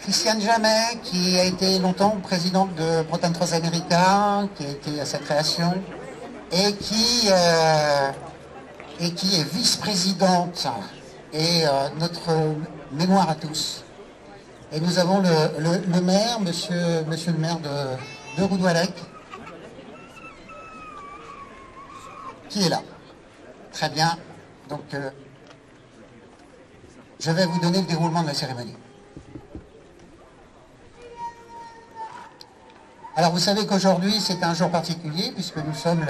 Christiane Jamet, qui a été longtemps présidente de Bretagne Transamérica, qui a été à sa création, et qui est vice-présidente, et notre mémoire à tous. Et nous avons le maire, monsieur le maire de Roudouallec, qui est là. Très bien. Donc, je vais vous donner le déroulement de la cérémonie. Alors, vous savez qu'aujourd'hui, c'est un jour particulier, puisque nous sommes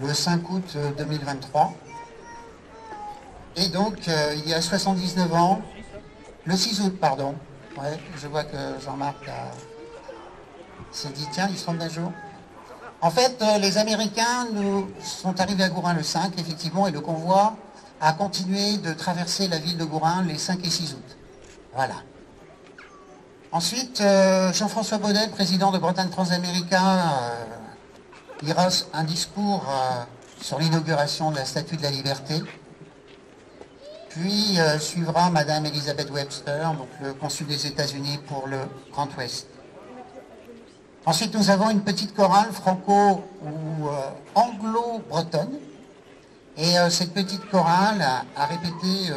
le 5 août 2023. Et donc, il y a 79 ans, le 6 août, pardon. Ouais, je vois que Jean-Marc s'est dit, tiens, ils seront d'un jour. En fait, les Américains nous sont arrivés à Gourin le 5, effectivement, et le convoi a continué de traverser la ville de Gourin les 5 et 6 août. Voilà. Ensuite, Jean-François Baudet, président de Bretagne Transamérica, ira un discours sur l'inauguration de la Statue de la Liberté. Puis suivra Madame Elizabeth Webster, donc le consul des États-Unis pour le Grand Ouest. Ensuite, nous avons une petite chorale franco- ou anglo-bretonne. Et cette petite chorale a répété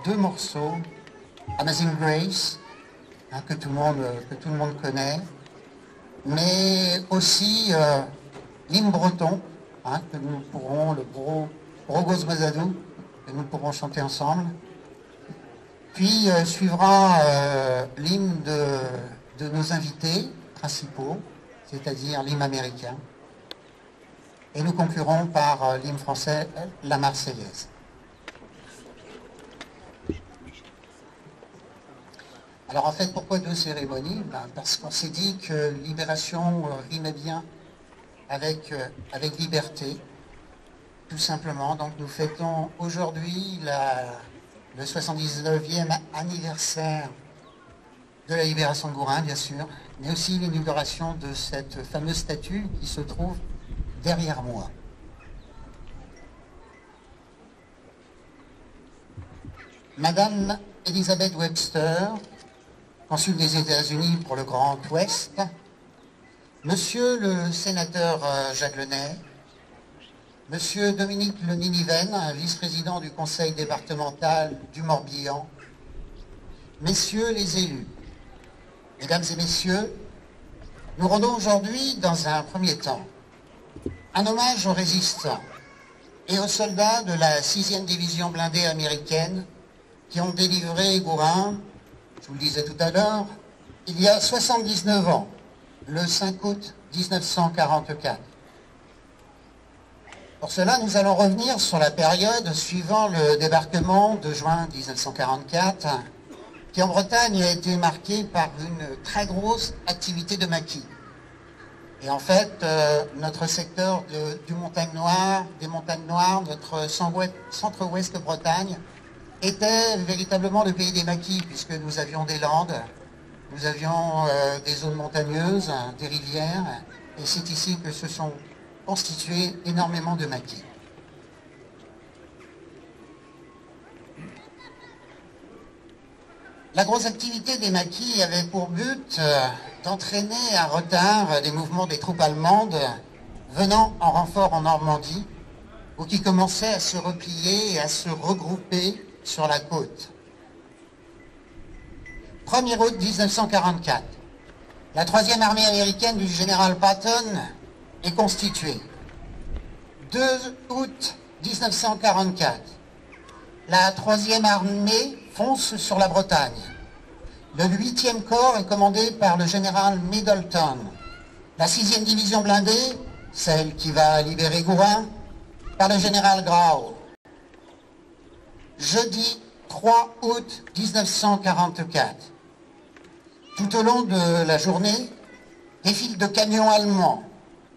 deux morceaux, Amazing Grace, hein, que tout le monde connaît, mais aussi l'hymne breton, hein, que nous pourrons, le Brogos Mazadou, que nous pourrons chanter ensemble. Puis suivra l'hymne de nos invités principaux, c'est-à-dire l'hymne américain. Et nous conclurons par l'hymne français, la Marseillaise. Alors en fait, pourquoi deux cérémonies? Parce qu'on s'est dit que libération rimait bien avec liberté, tout simplement. Donc nous fêtons aujourd'hui le 79e anniversaire de la libération de Gourin, bien sûr, mais aussi l'inauguration de cette fameuse statue qui se trouve derrière moi. Madame Elizabeth Webster, consul des États-Unis pour le Grand Ouest, Monsieur le sénateur Jacques Lenay, Monsieur Dominique Le Niniven, vice-président du conseil départemental du Morbihan, Messieurs les élus, Mesdames et Messieurs, nous rendons aujourd'hui, dans un premier temps, un hommage aux résistants et aux soldats de la 6e division blindée américaine qui ont délivré Gourin, je vous le disais tout à l'heure, il y a 79 ans, le 5 août 1944. Pour cela, nous allons revenir sur la période suivant le débarquement de juin 1944, qui en Bretagne a été marquée par une très grosse activité de maquis. Et en fait, notre secteur des Montagnes Noires, notre centre-ouest Bretagne, était véritablement le pays des maquis, puisque nous avions des landes, nous avions des zones montagneuses, des rivières, et c'est ici que se sont constitués énormément de maquis. La grosse activité des maquis avait pour but d'entraîner un retard des mouvements des troupes allemandes venant en renfort en Normandie, ou qui commençaient à se replier et à se regrouper sur la côte. 1er août 1944, la 3e armée américaine du général Patton est constituée. 2 août 1944, la 3e armée fonce sur la Bretagne. Le 8e corps est commandé par le général Middleton. La 6e division blindée, celle qui va libérer Gourin, par le général Grau. Jeudi 3 août 1944. Tout au long de la journée, des files de camions allemands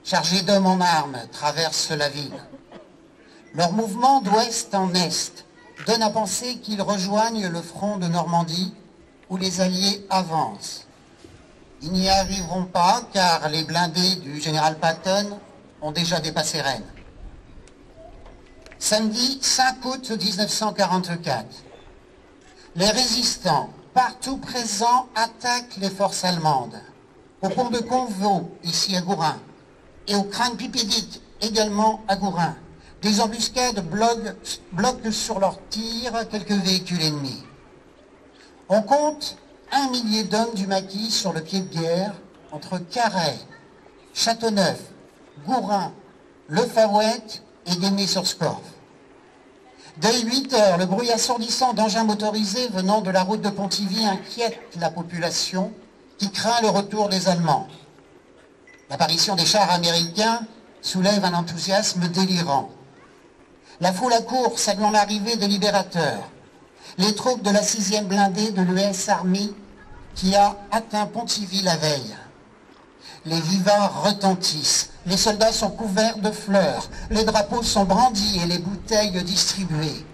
chargés d'hommes en armes traversent la ville. Leur mouvement d'ouest en est donne à penser qu'ils rejoignent le front de Normandie où les Alliés avancent. Ils n'y arriveront pas car les blindés du général Patton ont déjà dépassé Rennes. Samedi 5 août 1944, les résistants partout présents attaquent les forces allemandes. Au pont de Convaux, ici à Gourin, et au crâne Pipidic, également à Gourin. Des embuscades bloquent sur leurs tirs quelques véhicules ennemis. On compte 1 millier d'hommes du maquis sur le pied de guerre entre Carhaix, Châteauneuf, Gourin, Le Faouette et Guémené-sur-Scorff. Dès 8 heures, le bruit assourdissant d'engins motorisés venant de la route de Pontivy inquiète la population qui craint le retour des Allemands. L'apparition des chars américains soulève un enthousiasme délirant. La foule accourt saluant l'arrivée des libérateurs. Les troupes de la 6e blindée de l'US Army qui a atteint Pontivy la veille. Les vivats retentissent, les soldats sont couverts de fleurs, les drapeaux sont brandis et les bouteilles distribuées.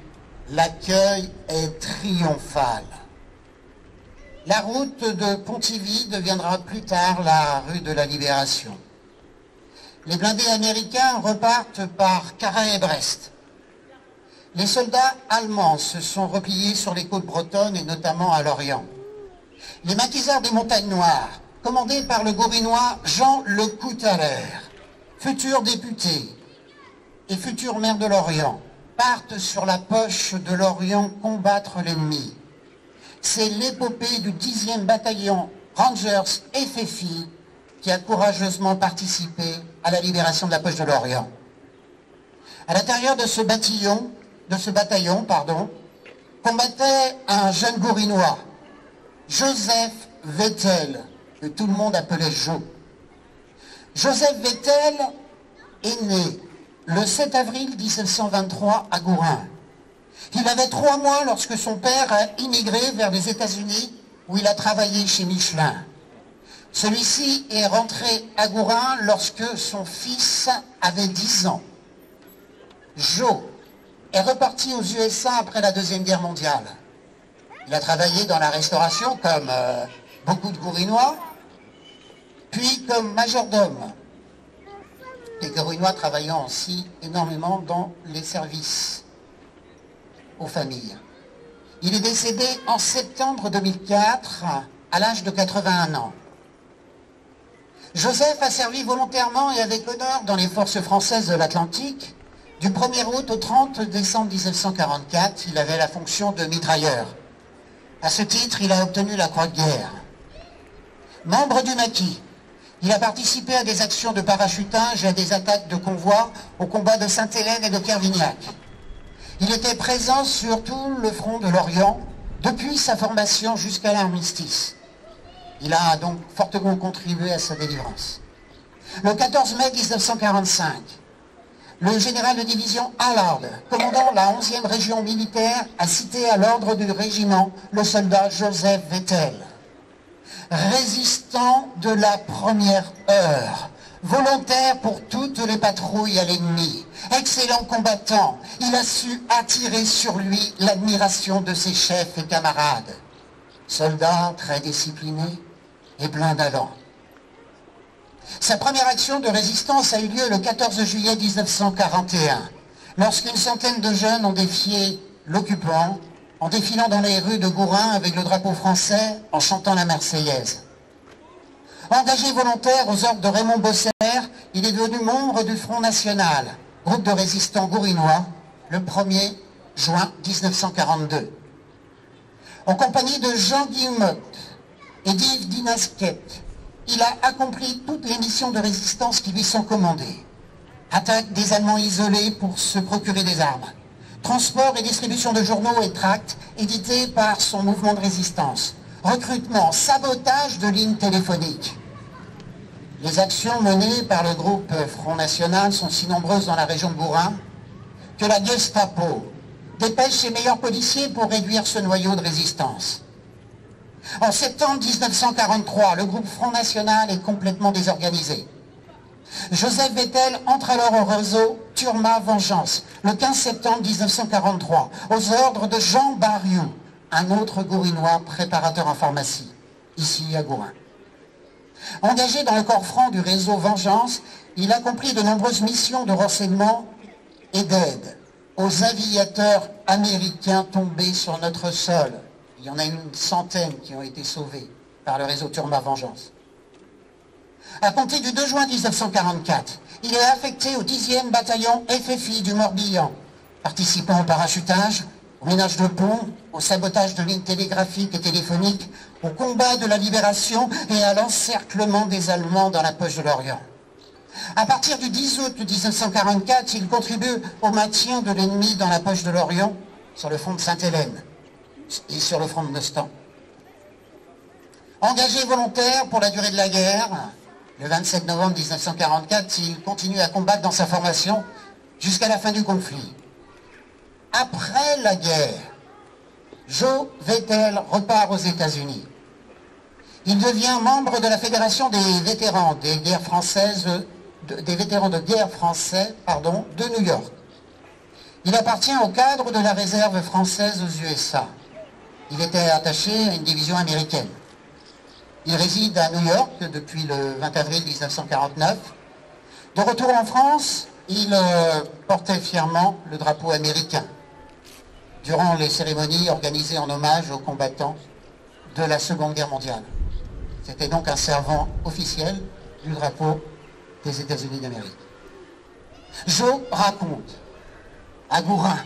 L'accueil est triomphal. La route de Pontivy deviendra plus tard la rue de la Libération. Les blindés américains repartent par Carhaix et Brest. Les soldats allemands se sont repliés sur les côtes bretonnes et notamment à Lorient. Les maquisards des Montagnes Noires, commandés par le Gourinois Jean Le Coutaleer, futur député et futur maire de Lorient, partent sur la poche de Lorient combattre l'ennemi. C'est l'épopée du 10e bataillon Rangers FFI qui a courageusement participé à la libération de la poche de Lorient. À l'intérieur de ce bataillon, combattait un jeune Gourinois, Joseph Vettel, que tout le monde appelait Jo. Joseph Vettel est né le 7 avril 1923 à Gourin. Il avait 3 mois lorsque son père a immigré vers les États-Unis où il a travaillé chez Michelin. Celui-ci est rentré à Gourin lorsque son fils avait 10 ans. Jo est reparti aux USA après la Deuxième Guerre mondiale. Il a travaillé dans la restauration comme beaucoup de Gourinois, puis comme majordome. Les Gourinois travaillant aussi énormément dans les services aux familles. Il est décédé en septembre 2004 à l'âge de 81 ans. Joseph a servi volontairement et avec honneur dans les forces françaises de l'Atlantique. Du 1er août au 30 décembre 1944, il avait la fonction de mitrailleur. À ce titre, il a obtenu la Croix de guerre. Membre du maquis, il a participé à des actions de parachutage et à des attaques de convois au combat de Sainte-Hélène et de Kervignac. Il était présent sur tout le front de l'Orient, depuis sa formation jusqu'à l'armistice. Il a donc fortement contribué à sa délivrance. Le 14 mai 1945, le général de division Allard, commandant la 11e région militaire, a cité à l'ordre du régiment le soldat Joseph Vettel. Résistant de la première heure, volontaire pour toutes les patrouilles à l'ennemi, excellent combattant, il a su attirer sur lui l'admiration de ses chefs et camarades. Soldat très discipliné et plein d'allant. Sa première action de résistance a eu lieu le 14 juillet 1941, lorsqu'une centaine de jeunes ont défié l'occupant en défilant dans les rues de Gourin avec le drapeau français en chantant la Marseillaise. Engagé volontaire aux ordres de Raymond Bosser, il est devenu membre du Front National, groupe de résistants gourinois, le 1er juin 1942. En compagnie de Jean Guillemotte et d'Yves Dinasquette, il a accompli toutes les missions de résistance qui lui sont commandées. Attaque des Allemands isolés pour se procurer des armes. Transport et distribution de journaux et tracts édités par son mouvement de résistance. Recrutement, sabotage de lignes téléphoniques. Les actions menées par le groupe Front National sont si nombreuses dans la région de Gourin que la Gestapo dépêche ses meilleurs policiers pour réduire ce noyau de résistance. En septembre 1943, le groupe Front National est complètement désorganisé. Joseph Vettel entre alors au réseau Turma Vengeance, le 15 septembre 1943, aux ordres de Jean Barriou, un autre Gourinois préparateur en pharmacie, ici à Gourin. Engagé dans le corps franc du réseau Vengeance, il accomplit de nombreuses missions de renseignement et d'aide aux aviateurs américains tombés sur notre sol. Il y en a une centaine qui ont été sauvés par le réseau Turma Vengeance. À compter du 2 juin 1944, il est affecté au 10e bataillon FFI du Morbihan, participant au parachutage, au ménage de ponts, au sabotage de lignes télégraphiques et téléphoniques, au combat de la libération et à l'encerclement des Allemands dans la poche de l'Orient. À partir du 10 août 1944, il contribue au maintien de l'ennemi dans la poche de l'Orient, sur le front de Sainte-Hélène et sur le front de Neustan. Engagé volontaire pour la durée de la guerre, le 27 novembre 1944, il continue à combattre dans sa formation jusqu'à la fin du conflit. Après la guerre, Joe Vettel repart aux États-Unis. Il devient membre de la Fédération des vétérans des guerres françaises, des vétérans de guerre français, de New York. Il appartient au cadre de la réserve française aux USA. Il était attaché à une division américaine. Il réside à New York depuis le 20 avril 1949. De retour en France, il portait fièrement le drapeau américain durant les cérémonies organisées en hommage aux combattants de la Seconde Guerre mondiale. C'était donc un servant officiel du drapeau des États-Unis d'Amérique. Joe raconte à Gourin,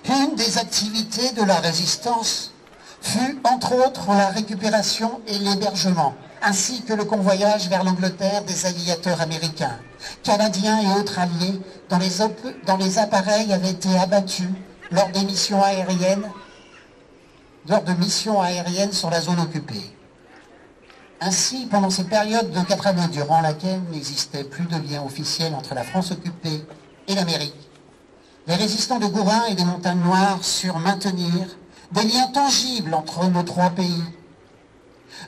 une des activités de la résistance fut entre autres la récupération et l'hébergement, ainsi que le convoyage vers l'Angleterre des aviateurs américains. Canadiens et autres alliés dont les appareils avaient été abattus lors de missions aériennes sur la zone occupée. Ainsi, pendant cette période de 4 années durant laquelle n'existait plus de lien officiel entre la France occupée et l'Amérique, les résistants de Gourin et des Montagnes Noires surent maintenir des liens tangibles entre nos 3 pays.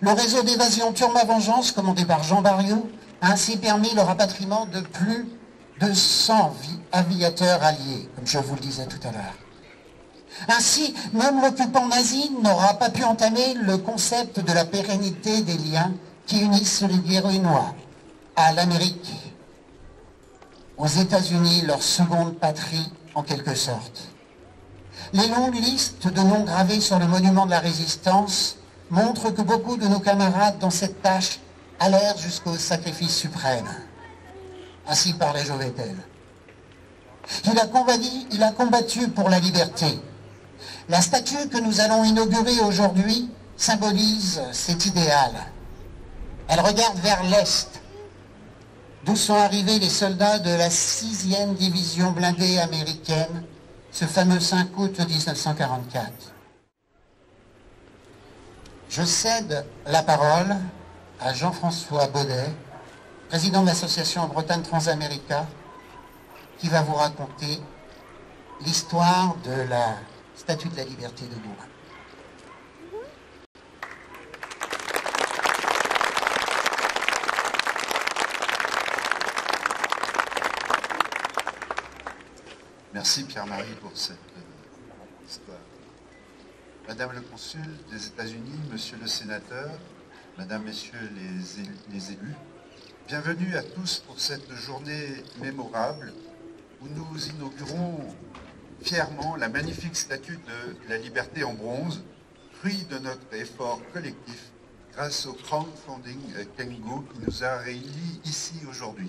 Le réseau d'évasion Turma Vengeance, commandé par Jean Barriot, a ainsi permis le rapatriement de plus de 100 aviateurs alliés, comme je vous le disais tout à l'heure. Ainsi, même l'occupant nazi n'aura pas pu entamer le concept de la pérennité des liens qui unissent les Guérénois à l'Amérique, aux États-Unis, leur seconde patrie en quelque sorte. Les longues listes de noms gravés sur le monument de la Résistance montrent que beaucoup de nos camarades dans cette tâche allèrent jusqu'au sacrifice suprême. Ainsi parlait Joe Vettel. Il a combattu pour la liberté. La statue que nous allons inaugurer aujourd'hui symbolise cet idéal. Elle regarde vers l'Est, d'où sont arrivés les soldats de la 6e division blindée américaine, ce fameux 5 août 1944. Je cède la parole à Jean-François Baudet, président de l'association Bretagne Transamérica, qui va vous raconter l'histoire de la Statue de la Liberté de Gourin. Merci Pierre-Marie pour cette histoire. Madame le consul des États-Unis, monsieur le sénateur, mesdames, messieurs les élus, bienvenue à tous pour cette journée mémorable où nous inaugurons fièrement la magnifique statue de la liberté en bronze, fruit de notre effort collectif grâce au crowdfunding Kengo qui nous a réunis ici aujourd'hui.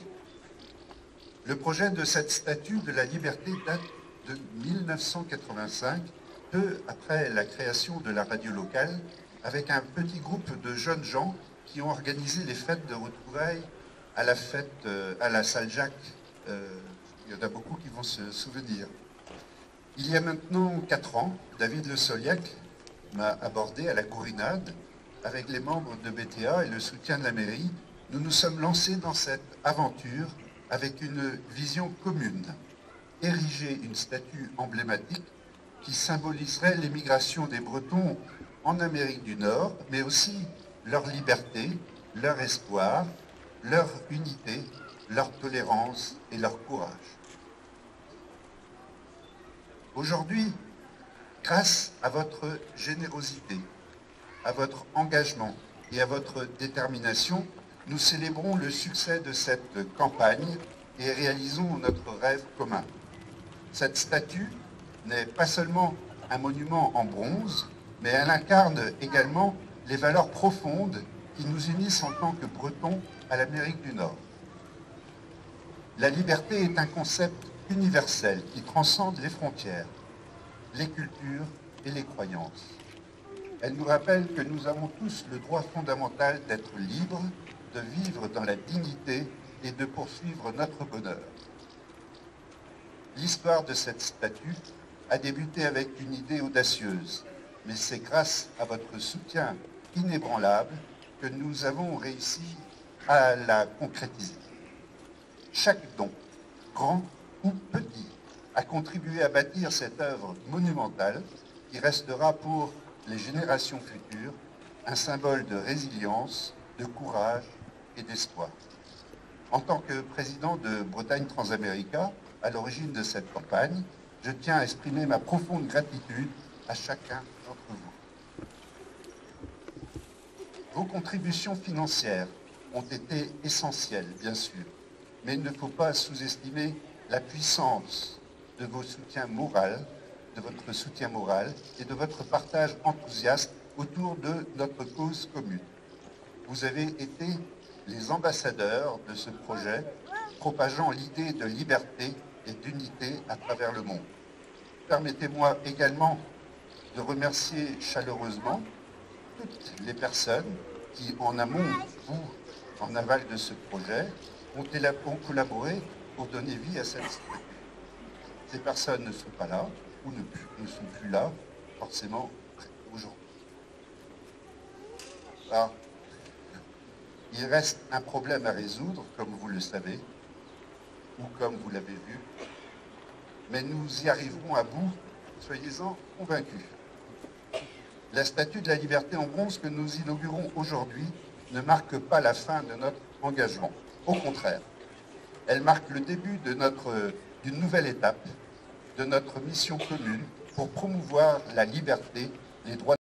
Le projet de cette statue de la liberté date de 1985, peu après la création de la radio locale, avec un petit groupe de jeunes gens qui ont organisé les fêtes de retrouvailles à la salle Jacques. Il y en a beaucoup qui vont se souvenir. Il y a maintenant 4 ans, David Le Soliac m'a abordé à la Gourinade avec les membres de BTA et le soutien de la mairie. Nous nous sommes lancés dans cette aventure avec une vision commune, ériger une statue emblématique qui symboliserait l'émigration des Bretons en Amérique du Nord, mais aussi leur liberté, leur espoir, leur unité, leur tolérance et leur courage. Aujourd'hui, grâce à votre générosité, à votre engagement et à votre détermination, nous célébrons le succès de cette campagne et réalisons notre rêve commun. Cette statue n'est pas seulement un monument en bronze, mais elle incarne également les valeurs profondes qui nous unissent en tant que Bretons à l'Amérique du Nord. La liberté est un concept universel qui transcende les frontières, les cultures et les croyances. Elle nous rappelle que nous avons tous le droit fondamental d'être libres, de vivre dans la dignité et de poursuivre notre bonheur. L'histoire de cette statue a débuté avec une idée audacieuse, mais c'est grâce à votre soutien inébranlable que nous avons réussi à la concrétiser. Chaque don, grand ou petit, a contribué à bâtir cette œuvre monumentale qui restera pour les générations futures un symbole de résilience, de courage et d'espoir. En tant que président de Bretagne Transamérica, à l'origine de cette campagne, je tiens à exprimer ma profonde gratitude à chacun d'entre vous. Vos contributions financières ont été essentielles, bien sûr, mais il ne faut pas sous-estimer la puissance de vos soutiens moraux, de votre soutien moral et de votre partage enthousiaste autour de notre cause commune. Vous avez été les ambassadeurs de ce projet, propageant l'idée de liberté et d'unité à travers le monde. Permettez-moi également de remercier chaleureusement toutes les personnes qui, en amont ou en aval de ce projet, ont collaboré pour donner vie à cette structure. Ces personnes ne sont pas là, ou ne sont plus là, forcément, aujourd'hui. Alors, il reste un problème à résoudre, comme vous le savez, ou comme vous l'avez vu, mais nous y arriverons à bout, soyez-en convaincus. La statue de la liberté en bronze que nous inaugurons aujourd'hui ne marque pas la fin de notre engagement. Au contraire, elle marque le début d'une nouvelle étape de notre mission commune pour promouvoir la liberté, les droits